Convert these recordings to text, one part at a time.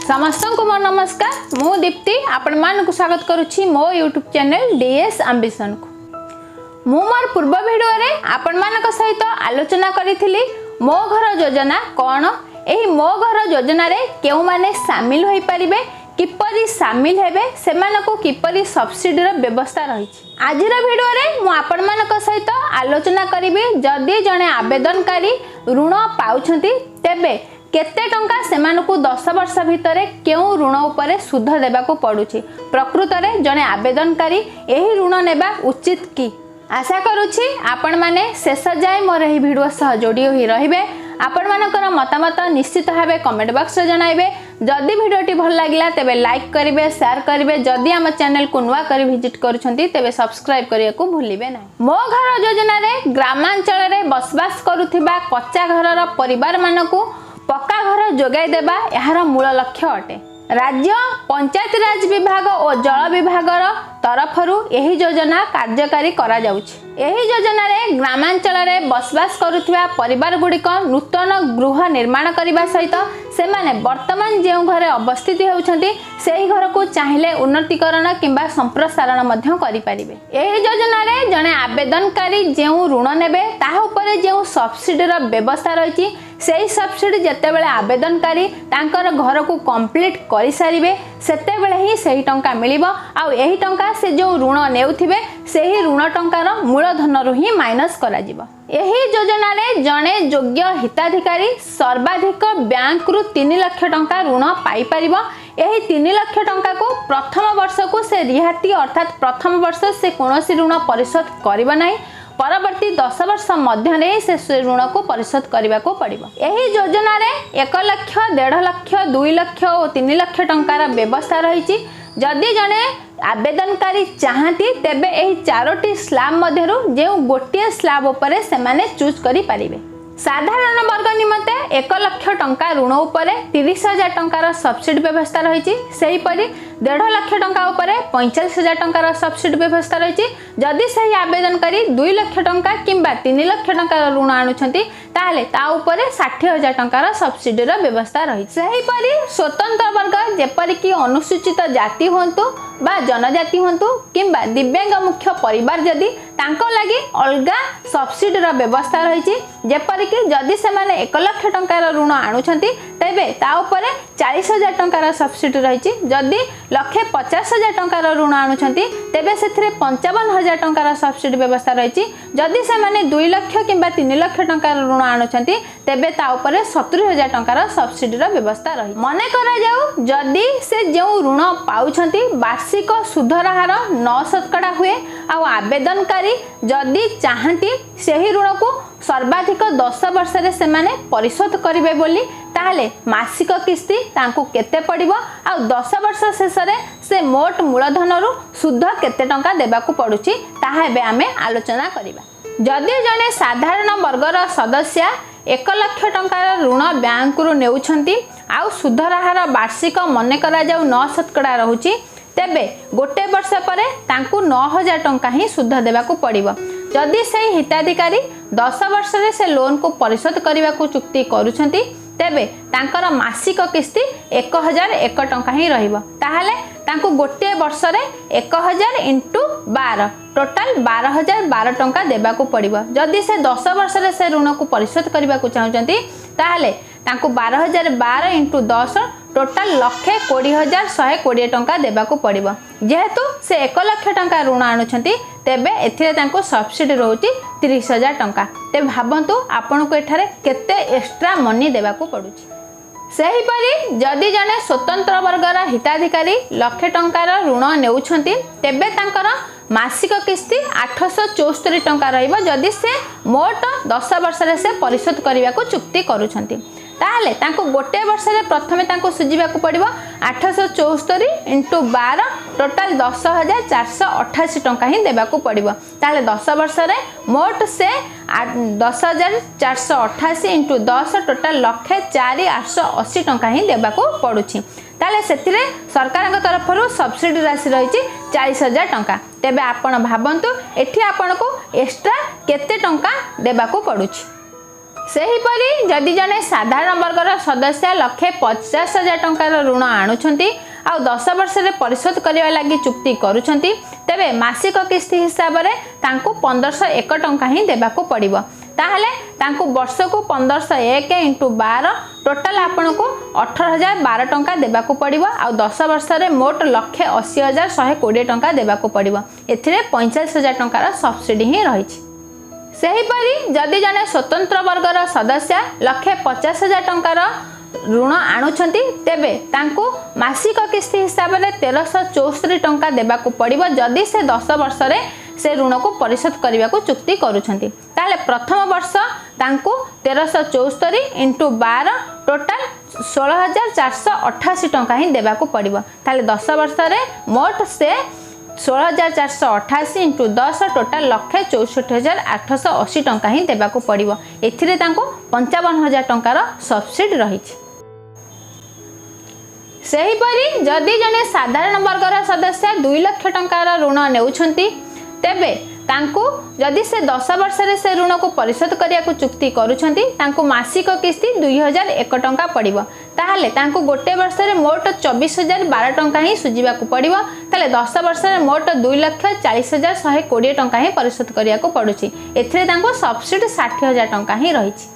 समस्त को मोर नमस्कार। मु दीप्ति आपण मानक स्वागत करुछि मो यूट्यूब चैनल डीएस एम्बिशन को। मु मोर पूर्व वीडियो रे आपण मानक सहित आलोचना करिथिली मो घर योजना कोन, एही मो घर योजना रे केउ माने शामिल होई परिबे, किपरि शामिल हेबे, सेमानको किपरि सब्सिडी रो व्यवस्था रहिछि। आजिर वीडियो रे मु आपण मानक सहित आलोचना करिबे जदी जने आवेदनकारी ऋण पाउछंती तेबे केते टंका सेमानकु 10 वर्ष भितरे केउ ऋण उपरे सुध देबाको पडुछि। प्रकृत रे जने आवेदनकारी एही ऋण नेबा उचित की। आशा करूछि आपण माने शेष जाय मोर एही वीडियो सह जोडी होई रहिबे। आपण मानकर मतामत निश्चित भाबे कमेंट बॉक्स रे जणाइबे। जदि वीडियोटी भल लागिला तेबे लाइक करिवे, शेयर करिवे। जदि हम चैनल को नुवा करी विजिट करूछंती तेबे सब्सक्राइब करिया को भूलिबे नै। मो घर योजना रे ग्रामांचल रे बसवास करूथिबा कच्चा घरर परिवार मानकु पक्का घर जोगाई देबा यार मूल लक्ष्य अटे। राज्य पंचायत राज विभाग और जल विभाग तरफरु एही योजना कार्यकारी करा जाउछि। एही योजना रे ग्रामांचल रे बसवास करूथिबा परिवार गुड़िक नूतन गृह निर्माण करबा सहित से माने वर्तमान जे घरे अवस्थित होउछंती सेही घर को चाहिले उन्नतीकरण किंबा संप्रसारण मध्य करि परिबे। एही योजना रे जने आवेदनकारी जे ऋण नेबे ताहा उपरे जे सब्सिडी रो व्यवस्था रहिछि सेही सब्सिडी जते बेले आवेदनकारी तांकर घर को कंप्लीट करि सारिबे सेते बेले ही सेही टंका मिलिबो। आ एही टंका से जो ऋण नेउथिबे सेही ऋण टंकार मूलधन रु ही माइनस करा जिवो। एही योजना रे जने योग्य हिताधिकारी सर्वाधिक बैंक रु 3 लाख टंका ऋण पाई परिबो। एही 3 लाख टंका को प्रथम वर्ष को से रिहाती अर्थात प्रथम वर्ष से कोनोसी ऋण परिशोध करिबो नाही। परवर्ती 10 वर्ष मध्य से ऋण को परिशोध करने को पड़ो। यही योजना रे 1 लाख, 1.5 लाख, 2 लाख और 3 लाख टंकार व्यवस्था रही। जदि जने आवेदनकारी चाहती तेबे एही 4टी स्लैब मध्यरु जे गोटे स्लैब उपरे से माने चूज करि परिबे। साधारण वर्ग निमते 1 लाख टंका ऋण उपरे 30,000 टंकार सब्सिडी व्यवस्था रही। सेही परि 1.5 लाख टंका उपरे 45,000 टंकार सब्सिडी व्यवस्था रही। जदि सही आवेदनकारी 2 लाख टंका किंबा 3 लाख टंकार ऋण आणुछंती ताले ता उपरे 60,000 टंकार सब्सिडी रो व्यवस्था रही। सेही परि स्वतंत्र वर्ग जेपरि कि अनुसूचित जाति होंतु बा जनजाति होंतु किंबा दिव्यांग मुख्य परिवार जदि तांको लागि अलगा सब्सिडी रो व्यवस्था रही। जेपरि कि जदि से माने 1 लाख टंकार ऋण आणुछंती तेबे ता उपरे 40,000 टंकार सब्सिडी रही। जदि 1,50,000 टंकार ऋण आणुछंती तेबे सेथिरे 55,000 टंकार सब्सिडी व्यवस्था रही। जदि से माने 2 लाख किंबा 3 लाख टंकार ऋण आणुछंती तेबे ता उपरे 70,000 टंकार सब्सिडी रो व्यवस्था रही। मने करा जाऊ जदि से जेउ ऋण पाउछंती वार्षिक सुधर हार 9% हुए आ आवेदनकारी जदि चाहती सेही ऋण को सर्वाधिक 10 वर्ष रे से माने परिशोध करिवे बोली ताहले मासिक किस्ती तांको केते पड़िबो आ 10 वर्ष शेष रे से मोट मूलधन रु सुध केते टंका देबा को पडुची ताहा एबे आमे आलोचना करिबा। जदि जने साधारण वर्गर सदस्य 1 लाख टंकार ऋण बैंक रु नेउछंती आ सुधर हार वार्षिक मने करा जाऊ 9% रहूची तेबे गोटे वर्ष पर तांकु 9,000 टंका ही सुध देवा को पड़िबो। जदि से हिताधिकारी 10 वर्ष रे से लोन को परिशोध करने को चुक्ति करूछंती तेबे तांकर मासिक किस्ती 1,001 टंका ही रहिबो। ताहाले तांकु गोटे वर्ष रे 1,000 × 12 टोटाल 12,012 टंका देबा को पड़िबो। जदि से 10 वर्ष रे से ऋण को परिशोध करने को चाहउछंती ताहाले तांकु 12,012 × 10 टोटाल 1,20,120 टंका देबा को पड़िबो। जेहेतु से 1 लाख टंका ऋण आणुछंती तेबे एथिरे तांको सब्सिडी रहउची 30,000 टंका। ते भाबंतु आपन को एठारे केते एक्स्ट्रा मनी देबा को पडुची। सेही परि जदि जने स्वतंत्र वर्गर हिताधिकारी लाख टंकार ऋण नेउछंती तेबे तांकर मासिक किस्ती 874 टंका रहिबो। जदि से मोट 10 वर्ष रे से परिशोध करिवा को चुक्ति करूछंती ताहले तांको गोटे वर्ष रे प्रथमे तांको सुजिबा को पड़िबो 874 × 12 टोटाल 10,488 टंका ही देबा को पड़िबो। ताहले 10 वर्ष रे मोट से 10,488 × 10 टोटाल 1,04,880 टंका ही देबा को पड़ुछि। ताले सेतिरे सरकार तरफ सब्सिडी राशि रही 40,000 टंका। तेबे आपण भाबंतु एठी आपण को एक्स्ट्रा केते टंका देबा को पड़ुछि। सेहीपरि जदि जने साधारण वर्गर सदस्य 1,50,000 टंकार ऋण आणुछंती आ 10 वर्ष रे परिशोध करबा लागि चुक्ति करूछंती तेबे मासिक किस्ती हिसाब रे तांको 1501 टंका ही देबाको पड़िबो। ताहले तांको वर्ष को 1501 × 12 टोटाल आपन को 18,012 टंका देबाको पड़िबो आ 10 वर्ष रे मोट 1,80,120 टंका देबाको पड़िबो। एथिरे 45,000 टंकार सब्सिडी ही रहिछि। सेहीपरि जदि जने स्वतंत्र वर्गर सदस्य 1,50,000 टंकार ऋण आणुछंती तेबे तांको मासिक किस्ती हिसाब रे 1,364 टंका देबाको पड़िबो जदि से 10 वर्ष रे से ऋण को परिशोध करबा को चुक्ति करूछंती। ताले प्रथम वर्ष तांको 1,364 × 12 टोटाल 16,488 टंका ही देबाको पड़िबो। ताले 10 वर्ष रे मोट से 16,488 × 10 टोटाल 1,64,880 टंका ही देबाको पड़िबो। एथिरे तांको 55,000 टंकार सब्सिडी रहिछि। सेहीपरि जदि जने साधारण वर्गर सदस्य 2 लाख टंकार ऋण नेउछंती तेबे तांको जदि से 10 वर्ष रे से ऋण को परिशोध करिया को चुक्ति करूछंती तांको मासिक किस्ती 2,001 टंका पड़िबो। ताहले तांको गोटे वर्ष रे मोट 24,012 टंका ही सुजिबा को पड़िबो। ताले 10 वर्ष रे मोट 2,40,120 टंका ही परिशोध करिया को पड़ुछि। एथिरे तांको सब्सिडी 60,000 टंका ही रहिछि।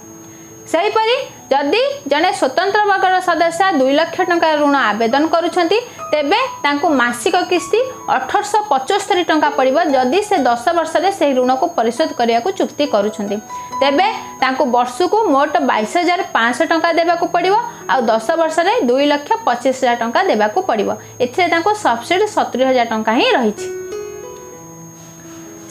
सेहीपरि जदि जने स्वतंत्र वर्गर सदस्य 2 लाख टंका ऋण आवेदन करूछंती तेबे तांको मासिक किस्ती 1,875 टंका पड़िबो जदि से 10 वर्ष रे से ऋण को परिशोध करिया को चुक्ति करूछंती तेबे तांको वर्ष को मोट 22,500 टंका देबा को पड़िबो आ 10 वर्ष रे 2,25,000 टंका देबा को पड़िबो। एथिरे तांको सब्सिडी 70,000 टंका ही रहिछि।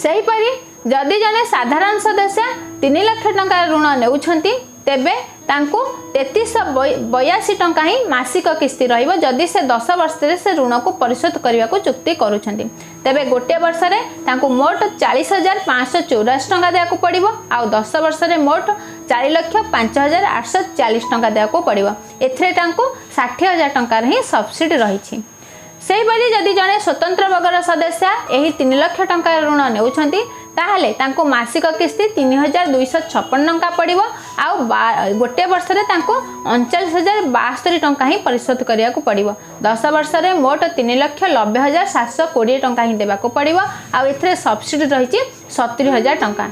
सेहीपरि जदि जने साधारण सदस्य 3 लाख टंका ऋण नेउछंती तेबे तांको 3382 टंका ही मासिक किस्ती रहिबो जदि से 10 वर्ष रे से ऋण को परिशोध करबा को चुक्ति करूछंती तेबे गोटे वर्ष रे तांको मोट 40,584 टंका देया को पड़िबो आ 10 वर्ष रे मोट 4,05,840 टंका देया को पड़िबो। एथरे तांको 60,000 टंका ही सब्सिडी रहिछि। सेहीपरि जदि जने स्वतंत्र वर्गर सदस्य एही 3 लाख टंका ऋण नेउछंती ताहले तांको मासिक किस्ती 3,256 टंका पड़िबो आ गोटे वर्ष रे तांको 39,072 टंका ही परिशोध करिया को पड़िबो। 10 वर्ष रे मोट 3,90,720 टंका ही देबा को पड़िबो आ एथरे सब्सिडी रहिछि 70,000 टंका।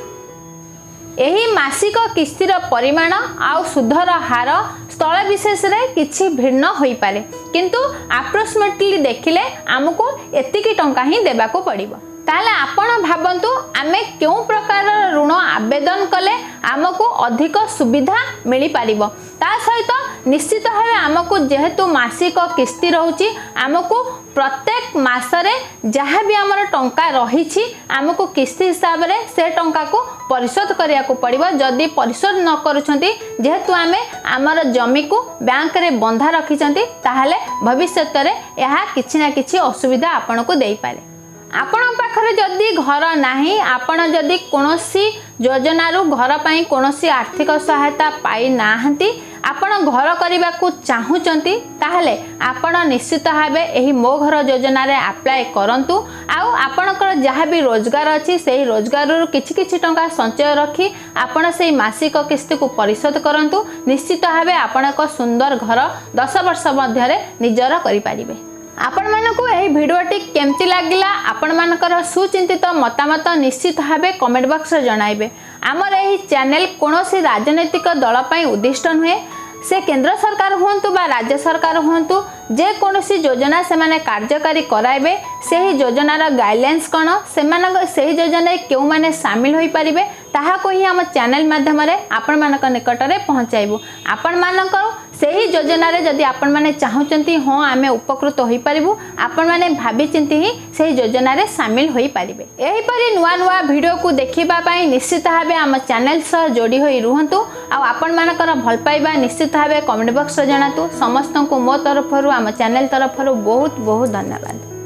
एही मासिक किस्तीर परिमाण आ सुधर हार स्थल विशेष रे किछि भिन्न होई पारे किंतु अप्रोक्सीमेटली देखिले हमको एतिकी टंका ही देबा को पड़िबो। ताले आपण भाबंतु आमे क्यों प्रकार ऋण आवेदन कले आमको अधिक सुविधा मिली पारिबो। ता सहित निश्चित भावे आमको जेहेतु मासिक किस्ती रहउची आमको प्रत्येक मासरे जहाँ भी आमर टंका रही आमको किस्ती हिसाब से से टंका को परिशोध करिया को पड़िबो। जदि परिशोध न करूछंती जेहेतु आमे आमर जमी को बैंक रे बंधा रखिछंती ताहले भविष्य रे यहा किछि ना किछि असुविधा आपन को देई पारे। आपण पाखरे जदि घर नाही आपण जदि कोनोसी योजना रु घर पई कोनोसी आर्थिक सहायता पाई नाहंती आपण घर करबा को चाहुचंती ताहले आपण निश्चित भाबे एही मो घर योजना रे अप्लाई करंतु आउ आपणकर जहाँ भी रोजगार अछि सेही रोजगार रु किछि किछि टंका संचय रखी आपण सेही मासिक किस्ती को परिशोध करंतु। निश्चित भाबे आपण एक सुंदर घर 10 वर्ष मध्य रे निजर करि पारिबे। आपण मानकु एही भिडियोटी केमती लागिला आपण मानकर सुचिंतित मतामत निश्चित भाबे कमेंट बॉक्स रे जणाइबे। आमर एही चैनल कोनोसी राजनैतिक दल पई उद्दिष्ट नुहे से केंद्र सरकार हुंतु बा राज्य सरकार हुंतु जे कोनोसी योजना से माने कार्यकारी कराइबे सेही योजनार गाइडलाइंस कोन सेही योजना केउ माने शामिल होई परिबे ताहा को ही हम चैनल माध्यम रे आपण मानक निकट रे पहुंचाइबो। आपण मानक सेही योजना रे जदि आपण माने चाहुचंती हो आमे उपकृत होई परिबु आपण माने भाबी चिंती ही सेही योजना रे शामिल होई परिबे। एही परि नुवा नुवा वीडियो को देखिबा पई निश्चित भाबे हम चैनल सह जोडी होई रुहंतु आ आपण मानकर भल पाइबा निश्चित भाबे कमेंट बॉक्स रे जणातु। समस्त को मो तरफ रु हम चैनल तरफ रु बहुत बहुत धन्यवाद।